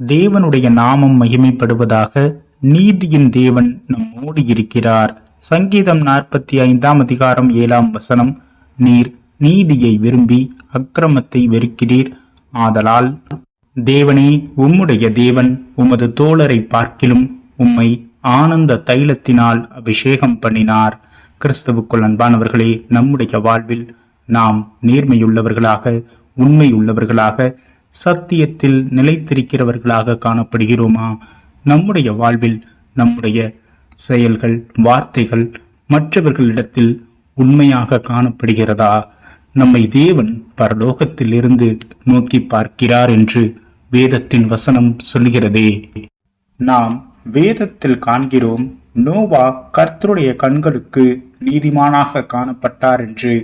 தேவனுடைய நாமம் மகிமைப்படுவதாக. நீதியின் தேவன் நம்மோடு இருக்கிறார். சங்கீதம் 45 அதிகாரம் 7 நீர் நீதியை விரும்பி அக்கிரமத்தை வெறுக்கிறீர். ஆதலால் தேவனே, உம்முடைய தேவன் உமது தோழரை பார்க்கிலும் உம்மை ஆனந்த தைலத்தினால் அபிஷேகம் பண்ணினார். கிறிஸ்துவுக்குள் அன்பானவர்களே, நம்முடைய வாழ்வில் நாம் நேர்மையுள்ளவர்களாக, உண்மையுள்ளவர்களாக, சத்தியத்தில் நிலைத்திருக்கிறவர்களாக காணப்படுகிறோமா? நம்முடைய வாழ்வில் நம்முடைய செயல்கள், வார்த்தைகள் மற்றவர்களிடத்தில் உண்மையாக காணப்படுகிறதா? நம்மை தேவன் பரலோகத்தில் இருந்து நோக்கி பார்க்கிறார் என்று வேதத்தின் வசனம் சொல்கிறதே. நாம் வேதத்தில் காண்கிறோம், நோவா கர்த்தருடைய கண்களுக்கு நீதிமானாக காணப்பட்டார் என்று.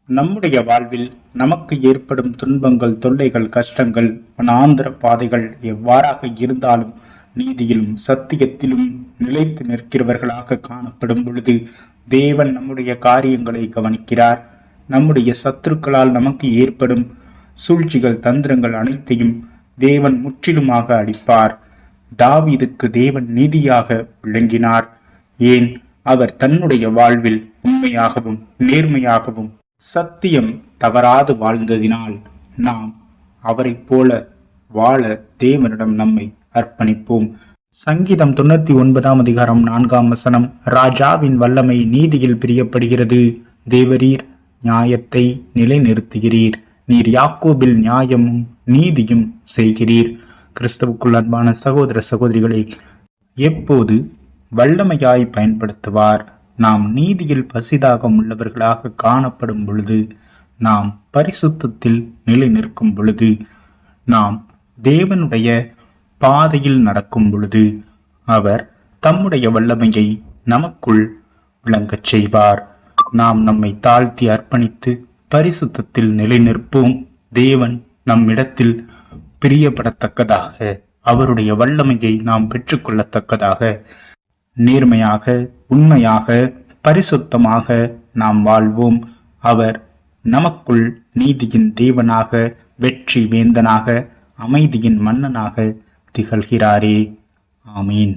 நம்முடைய வாழ்வில் நமக்கு ஏற்படும் துன்பங்கள், தொல்லைகள், கஷ்டங்கள், வனாந்திர பாதைகள் எவ்வாறாக இருந்தாலும் நீதியிலும் சத்தியத்திலும் நிலைத்து நிற்கிறவர்களாக காணப்படும் பொழுது தேவன் நம்முடைய காரியங்களை கவனிக்கிறார். நம்முடைய சத்துருக்களால் நமக்கு ஏற்படும் சூழ்ச்சிகள், தந்திரங்கள் அனைத்தையும் தேவன் முற்றிலுமாக அழிப்பார். தாவீதுக்கு தேவன் நீதியாக விளங்கினார். ஏன்? அவர் தன்னுடைய வாழ்வில் உண்மையாகவும் நேர்மையாகவும் சத்தியம் தவறாது வாழ்ந்ததினால். நாம் அவரை போல வாழ தேவனிடம் நம்மை அர்ப்பணிப்போம். சங்கீதம் 99 அதிகாரம் 4 ராஜாவின் வல்லமை நீதியில் பிரியப்படுகிறது. தேவரீர் நியாயத்தை நிலைநிறுத்துகிறீர். நீர் யாக்கோபில் நியாயமும் நீதியும் செய்கிறீர். கிறிஸ்துவுக்குள் அன்பான சகோதர சகோதரிகளை எப்போது வல்லமையாய் பயன்படுத்துவார்? நாம் நீதியில் பசிதாகம் உள்ளவர்களாக காணப்படும் பொழுது, நாம் பரிசுத்தத்தில் நிலை நிற்கும் பொழுது, நாம் தேவனுடைய பாதையில் நடக்கும் பொழுது அவர் தம்முடைய வல்லமையை நமக்குள் விளங்கச் செய்வார். நாம் நம்மை தாழ்த்தி அர்ப்பணித்து பரிசுத்தத்தில் நிலை நிற்போம். தேவன் நம்மிடத்தில் பிரியப்படத்தக்கதாக, அவருடைய வல்லமையை நாம் பெற்றுக்கொள்ளத்தக்கதாக, நேர்மையாக, உண்மையாக, பரிசுத்தமாக நாம் வாழ்வோம். அவர் நமக்குள் நீதியின் தேவனாக, வெற்றி வேந்தனாக, அமைதியின் மன்னனாக திகழ்கிறாரே. ஆமீன்.